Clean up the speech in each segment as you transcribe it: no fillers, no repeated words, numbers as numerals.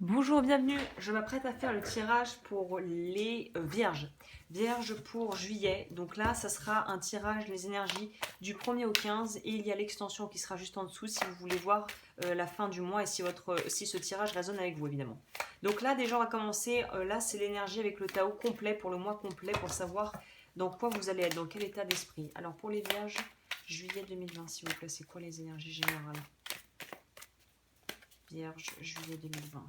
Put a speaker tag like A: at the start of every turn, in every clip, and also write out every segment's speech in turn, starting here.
A: Bonjour, bienvenue. Je m'apprête à faire le tirage pour les vierges. Vierges pour juillet. Donc là, ça sera un tirage les énergies du 1er au 15 et il y a l'extension qui sera juste en dessous si vous voulez voir la fin du mois et si ce tirage résonne avec vous évidemment. Donc là, déjà, on va commencer. Là, c'est l'énergie avec le Tao complet pour le mois complet pour savoir dans quoi vous allez être, dans quel état d'esprit. Alors pour les vierges, juillet 2020, s'il vous plaît, c'est quoi les énergies générales? Vierge, juillet 2020.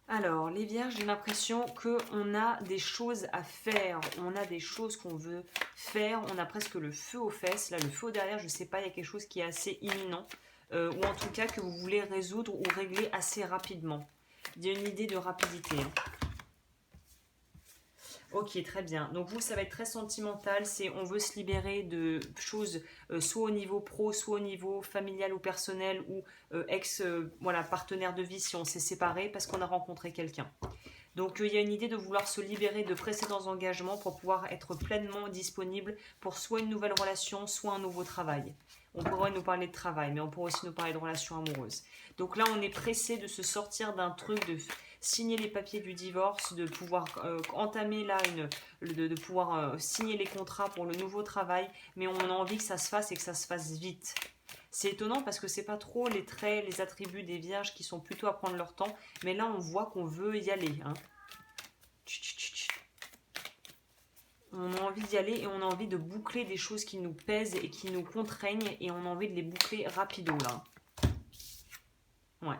A: Alors, les vierges, j'ai l'impression qu'on a des choses à faire, on a des choses qu'on veut faire, on a presque le feu aux fesses, là le feu au derrière, je sais pas, il y a quelque chose qui est assez imminent, ou en tout cas que vous voulez résoudre ou régler assez rapidement. Il y a une idée de rapidité. Ok, très bien. Donc vous, ça va être très sentimental. C'est on veut se libérer de choses, soit au niveau pro, soit au niveau familial ou personnel, ou voilà, partenaire de vie si on s'est séparé parce qu'on a rencontré quelqu'un. Donc il y a une idée de vouloir se libérer de précédents engagements pour pouvoir être pleinement disponible pour soit une nouvelle relation, soit un nouveau travail. On pourrait nous parler de travail, mais on pourrait aussi nous parler de relations amoureuses. Donc là, on est pressé de se sortir d'un truc, de signer les papiers du divorce, de pouvoir entamer là de pouvoir signer les contrats pour le nouveau travail, mais on a envie que ça se fasse et que ça se fasse vite. C'est étonnant parce que c'est pas trop les traits, les attributs des vierges qui sont plutôt à prendre leur temps, mais là on voit qu'on veut y aller. Hein. On a envie d'y aller et on a envie de boucler des choses qui nous pèsent et qui nous contraignent et on a envie de les boucler rapido là. Ouais.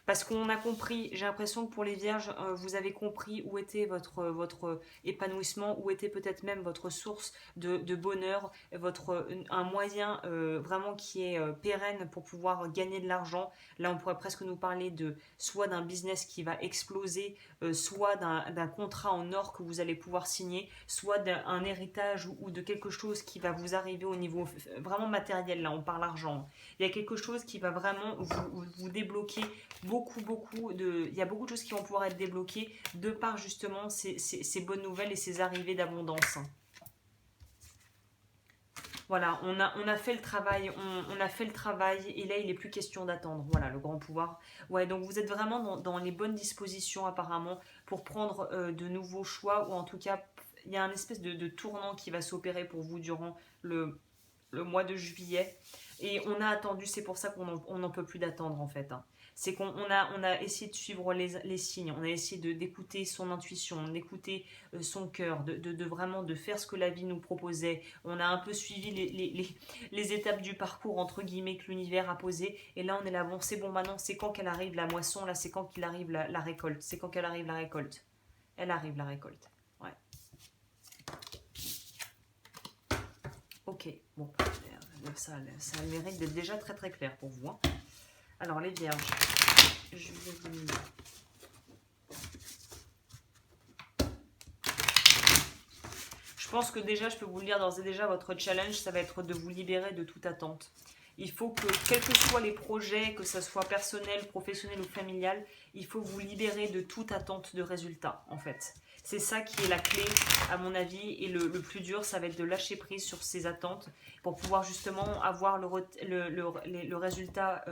A: Parce qu'on a compris, j'ai l'impression que pour les vierges, vous avez compris où était votre épanouissement, où était peut-être même votre source de bonheur, un moyen vraiment qui est pérenne pour pouvoir gagner de l'argent. Là, on pourrait presque nous parler de soit d'un business qui va exploser, soit d'un contrat en or que vous allez pouvoir signer, soit d'un héritage ou de quelque chose qui va vous arriver au niveau vraiment matériel. Là, on parle argent. Il y a quelque chose qui va vraiment vous débloquer il y a beaucoup de choses qui vont pouvoir être débloquées de par justement ces bonnes nouvelles et ces arrivées d'abondance. Voilà, on a fait le travail, on a fait le travail et là il n'est plus question d'attendre. Voilà, le grand pouvoir. Ouais, donc vous êtes vraiment dans les bonnes dispositions apparemment pour prendre de nouveaux choix ou en tout cas il y a un espèce de tournant qui va s'opérer pour vous durant le mois de juillet. Et on a attendu, c'est pour ça qu'on n'en peut plus d'attendre en fait. Hein. C'est qu'on a essayé de suivre les signes, on a essayé d'écouter son intuition, d'écouter son cœur, de vraiment de faire ce que la vie nous proposait. On a un peu suivi les étapes du parcours entre guillemets que l'univers a posé. Et là on est là, bon c'est bon maintenant, c'est quand qu'elle arrive la moisson, là c'est quand qu'il arrive la récolte, c'est quand qu'elle arrive la récolte. Elle arrive la récolte. Ouais. Ok, bon, ça a le mérite d'être déjà très très clair pour vous. Hein. Alors les vierges, je vais vous... Je pense que déjà, je peux vous le dire d'ores et déjà, votre challenge, ça va être de vous libérer de toute attente. Il faut que, quels que soient les projets, que ce soit personnel, professionnel ou familial, il faut vous libérer de toute attente de résultat, en fait. C'est ça qui est la clé, à mon avis, et le plus dur, ça va être de lâcher prise sur ces attentes pour pouvoir justement avoir le résultat,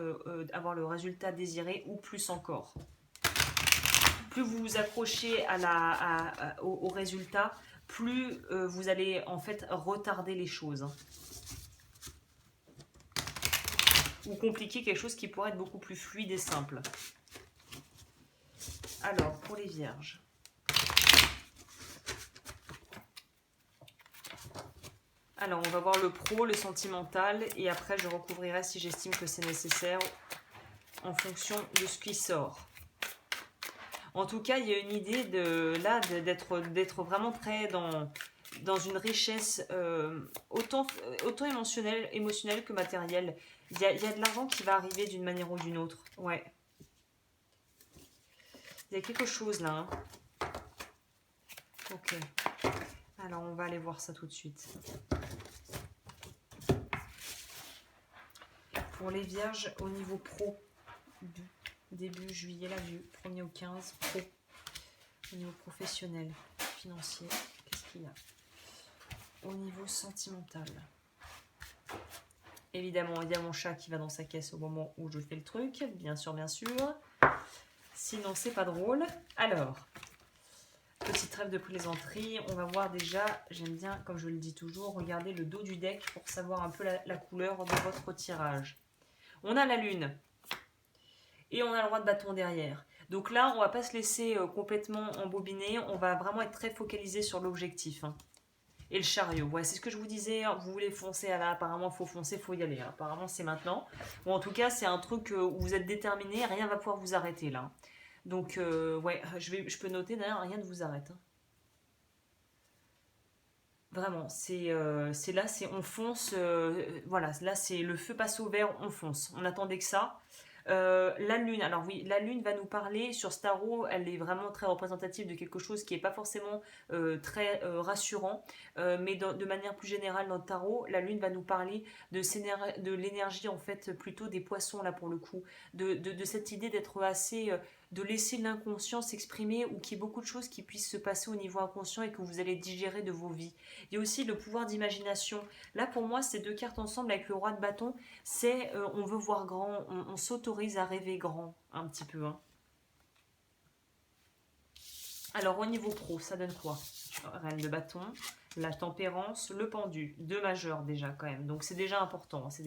A: avoir le résultat désiré ou plus encore. Plus vous vous accrochez au résultat, plus vous allez en fait retarder les choses. Ou compliquer quelque chose qui pourrait être beaucoup plus fluide et simple. Alors, pour les vierges. Alors, on va voir le pro, le sentimental, et après je recouvrirai si j'estime que c'est nécessaire en fonction de ce qui sort. En tout cas, il y a une idée d'être vraiment très dans une richesse autant émotionnelle que matérielle. Il y a de l'argent qui va arriver d'une manière ou d'une autre. Ouais. Il y a quelque chose là. Hein. Ok. Alors, on va aller voir ça tout de suite. Pour les vierges, au niveau pro, début juillet, là, du 1er au 15, pro. Au niveau professionnel, financier, qu'est-ce qu'il y a? Au niveau sentimental. Évidemment, il y a mon chat qui va dans sa caisse au moment où je fais le truc. Bien sûr, bien sûr. Sinon, c'est pas drôle. Alors, petite trêve de plaisanterie. On va voir déjà, j'aime bien, comme je le dis toujours, regarder le dos du deck pour savoir un peu la couleur de votre tirage. On a la lune. Et on a le roi de bâton derrière. Donc là, on va pas se laisser complètement embobiner. On va vraiment être très focalisé sur l'objectif. Hein. Et le chariot, ouais, c'est ce que je vous disais, vous voulez foncer, là, apparemment il faut foncer, il faut y aller, hein. Apparemment c'est maintenant. Ou en tout cas c'est un truc où vous êtes déterminé, rien va pouvoir vous arrêter là. Donc ouais, je peux noter d'ailleurs, rien ne vous arrête. Hein. Vraiment, c'est là, c'est on fonce, voilà, là c'est le feu passe au vert, on fonce. On attendait que ça. La lune, alors oui, la lune va nous parler sur ce tarot, elle est vraiment très représentative de quelque chose qui n'est pas forcément très rassurant, mais de manière plus générale dans le tarot, la lune va nous parler de l'énergie en fait plutôt des poissons là pour le coup, de cette idée d'être assez, de laisser l'inconscient s'exprimer ou qu'il y ait beaucoup de choses qui puissent se passer au niveau inconscient et que vous allez digérer de vos vies. Il y a aussi le pouvoir d'imagination. Là pour moi, ces deux cartes ensemble avec le roi de bâton, c'est on veut voir grand, on s'autorise à rêver grand un petit peu. Hein. Alors au niveau pro, ça donne quoi? Reine de bâton, la tempérance, le pendu, deux majeurs déjà quand même. Donc c'est déjà important, hein. C'est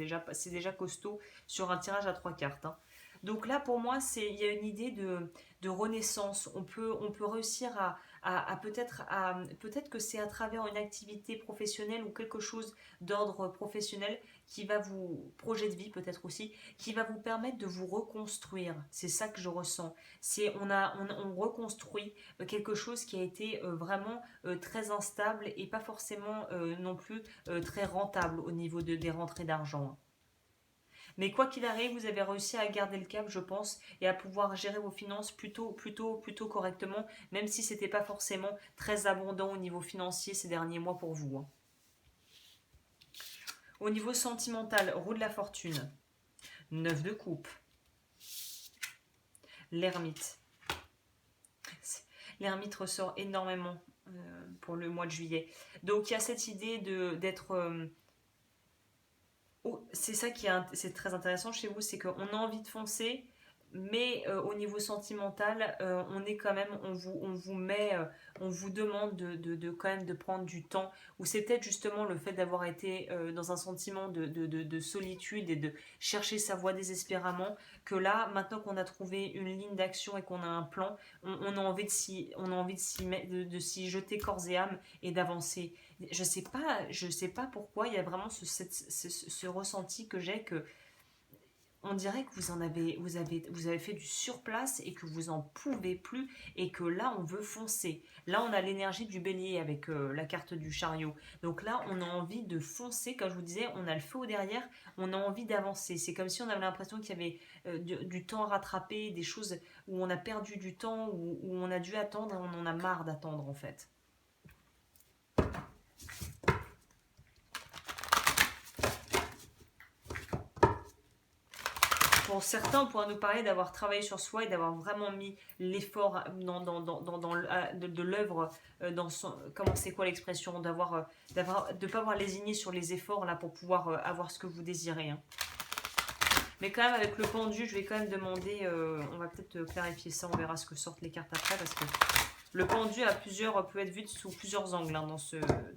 A: déjà costaud sur un tirage à trois cartes. Hein. Donc là pour moi, il y a une idée de renaissance. On peut réussir à peut-être que c'est à travers une activité professionnelle ou quelque chose d'ordre professionnel qui va vous, projet de vie peut-être aussi, qui va vous permettre de vous reconstruire. C'est ça que je ressens. On reconstruit quelque chose qui a été vraiment très instable et pas forcément non plus très rentable au niveau des rentrées d'argent. Mais quoi qu'il arrive, vous avez réussi à garder le cap, je pense, et à pouvoir gérer vos finances plutôt correctement, même si c'était pas forcément très abondant au niveau financier ces derniers mois pour vous. Hein. Au niveau sentimental, roue de la fortune, 9 de coupe, l'ermite. L'ermite ressort énormément pour le mois de juillet. Donc il y a cette idée d'être... c'est ça c'est très intéressant chez vous, c'est qu'on a envie de foncer, mais au niveau sentimental, on est quand même, on vous met, on vous demande quand même de prendre du temps, ou c'est peut-être justement le fait d'avoir été dans un sentiment de solitude et de chercher sa voie désespérément, que là, maintenant qu'on a trouvé une ligne d'action et qu'on a un plan, on a envie de s'y jeter corps et âme et d'avancer. Je sais pas pourquoi il y a vraiment ce ressenti que j'ai que on dirait que vous avez fait du surplace et que vous en pouvez plus et que là on veut foncer. Là on a l'énergie du bélier avec la carte du chariot. Donc là on a envie de foncer, comme je vous disais, on a le feu au derrière, on a envie d'avancer. C'est comme si on avait l'impression qu'il y avait du temps à rattraper, des choses où on a perdu du temps, où on a dû attendre et on en a marre d'attendre en fait. Pour certains, on pourra nous parler d'avoir travaillé sur soi et d'avoir vraiment mis l'effort de l'œuvre dans son. Comment c'est quoi l'expression? De ne pas avoir lésiné sur les efforts là pour pouvoir avoir ce que vous désirez. Hein. Mais quand même, avec le pendu, je vais quand même demander. On va peut-être clarifier ça, on verra ce que sortent les cartes après parce que le pendu peut être vu sous plusieurs angles hein,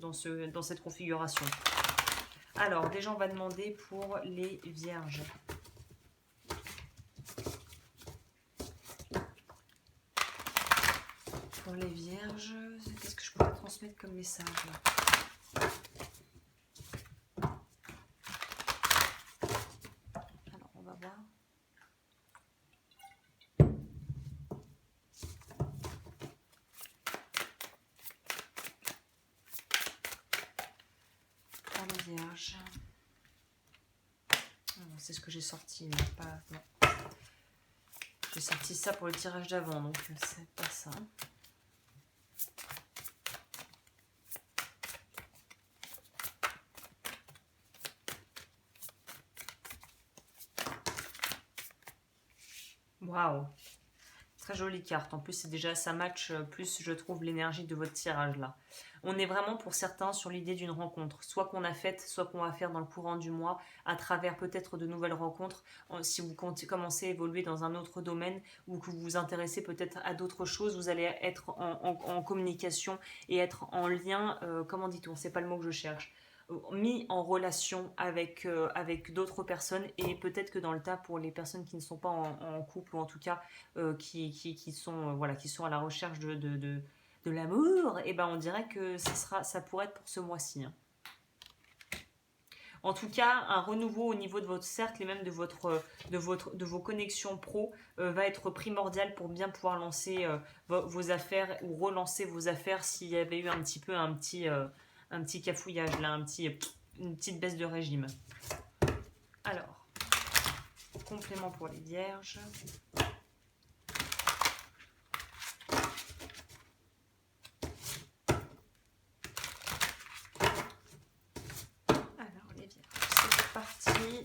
A: dans cette configuration. Alors, déjà, on va demander pour les vierges. Pour les vierges, qu'est-ce que je pourrais transmettre comme message là? Alors, on va voir. Pour les vierges. C'est ce que j'ai sorti, mais pas... Non. J'ai sorti ça pour le tirage d'avant, donc c'est pas ça. Waouh, Très jolie carte. En plus, c'est déjà, ça match plus, je trouve, l'énergie de votre tirage là. On est vraiment pour certains sur l'idée d'une rencontre, soit qu'on a faite, soit qu'on va faire dans le courant du mois, à travers peut-être de nouvelles rencontres. Si vous commencez à évoluer dans un autre domaine ou que vous vous intéressez peut-être à d'autres choses, vous allez être en communication et être en lien, comment dit-on, c'est pas le mot que je cherche, mis en relation avec d'autres personnes, et peut-être que dans le tas pour les personnes qui ne sont pas en couple, ou en tout cas qui sont, voilà, qui sont à la recherche de l'amour, et ben on dirait que ça pourrait être pour ce mois-ci, hein. En tout cas, un renouveau au niveau de votre cercle et même de vos connexions pro va être primordial pour bien pouvoir lancer vos affaires, ou relancer vos affaires s'il y avait eu un petit peu un petit cafouillage là, une petite baisse de régime. Alors, complément pour les vierges. Alors, les vierges, c'est parti.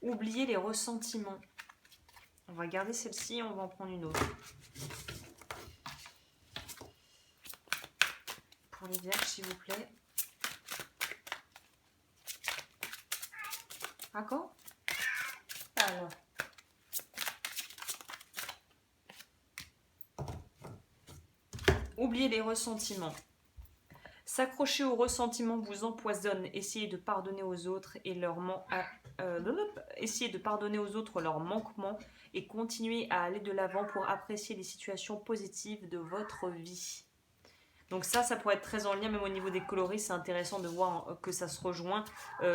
A: Oubliez les ressentiments. On va garder celle-ci et on va en prendre une autre. Pour les vierges, s'il vous plaît. D'accord? Alors. Oubliez les ressentiments. S'accrocher aux ressentiments vous empoisonne. Essayez de pardonner aux autres et essayez de pardonner aux autres leurs manquements et continuez à aller de l'avant pour apprécier les situations positives de votre vie. Donc ça pourrait être très en lien, même au niveau des coloris, c'est intéressant de voir que ça se rejoint,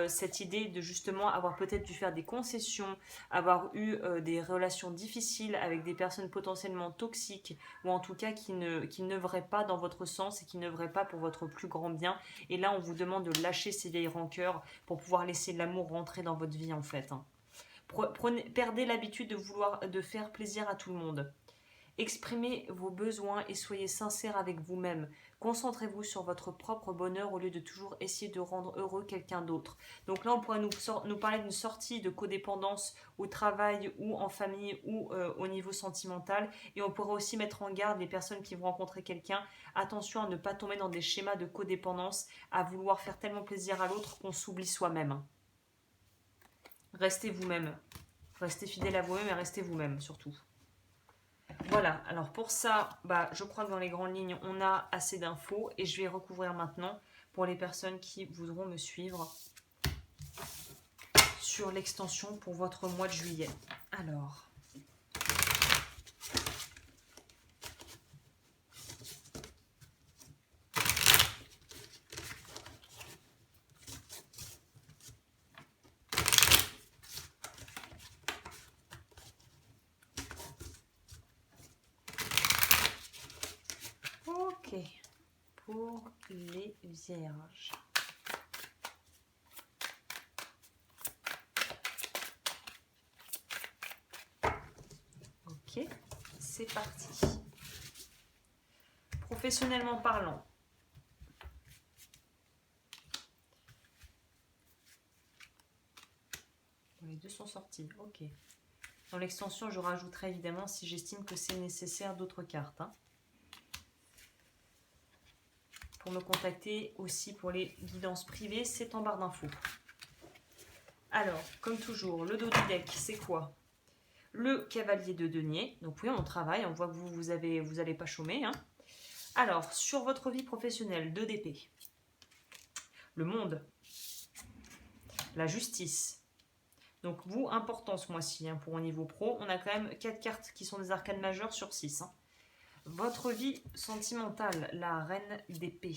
A: cette idée de justement avoir peut-être dû faire des concessions, avoir eu des relations difficiles avec des personnes potentiellement toxiques, ou en tout cas qui n'œuvraient pas dans votre sens et qui n'œuvraient pas pour votre plus grand bien. Et là, on vous demande de lâcher ces vieilles rancœurs pour pouvoir laisser l'amour rentrer dans votre vie en fait, hein. Perdez l'habitude de faire plaisir à tout le monde. Exprimez vos besoins et soyez sincère avec vous-même. Concentrez-vous sur votre propre bonheur au lieu de toujours essayer de rendre heureux quelqu'un d'autre. Donc là, on pourrait nous parler d'une sortie de codépendance au travail ou en famille ou au niveau sentimental. Et on pourrait aussi mettre en garde les personnes qui vont rencontrer quelqu'un. Attention à ne pas tomber dans des schémas de codépendance, à vouloir faire tellement plaisir à l'autre qu'on s'oublie soi-même. Restez vous-même. Restez fidèle à vous-même et restez vous-même surtout. Voilà, alors pour ça, je crois que dans les grandes lignes, on a assez d'infos et je vais recouvrir maintenant pour les personnes qui voudront me suivre sur l'extension pour votre mois de juillet. Alors, ok, pour les vierges. Ok, c'est parti. Professionnellement parlant. Les deux sont sortis, ok. Dans l'extension, je rajouterai évidemment si j'estime que c'est nécessaire d'autres cartes, hein. Pour me contacter aussi pour les guidances privées, c'est en barre d'infos. Alors, comme toujours, le dos du deck, c'est quoi? Le cavalier de denier. Donc oui, on travaille, on voit que vous allez pas chômer, hein. Alors, sur votre vie professionnelle, 2 d'épée. Le monde. La justice. Donc vous, important ce mois-ci, hein, pour au niveau pro. On a quand même 4 cartes qui sont des arcanes majeures sur 6, hein. Votre vie sentimentale, la reine d'épée,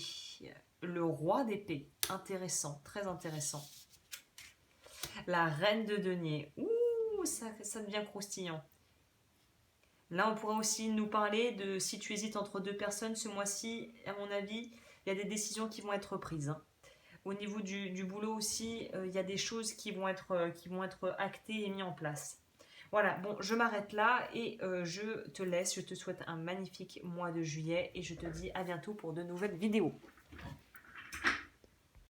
A: le roi d'épée, intéressant, très intéressant. La reine de denier, ouh, ça devient croustillant. Là, on pourrait aussi nous parler de si tu hésites entre 2 personnes ce mois-ci, à mon avis, il y a des décisions qui vont être prises, hein. Au niveau du boulot aussi, il y a des choses qui vont être actées et mises en place. Voilà, bon, je m'arrête là et je te laisse. Je te souhaite un magnifique mois de juillet et je te dis à bientôt pour de nouvelles vidéos.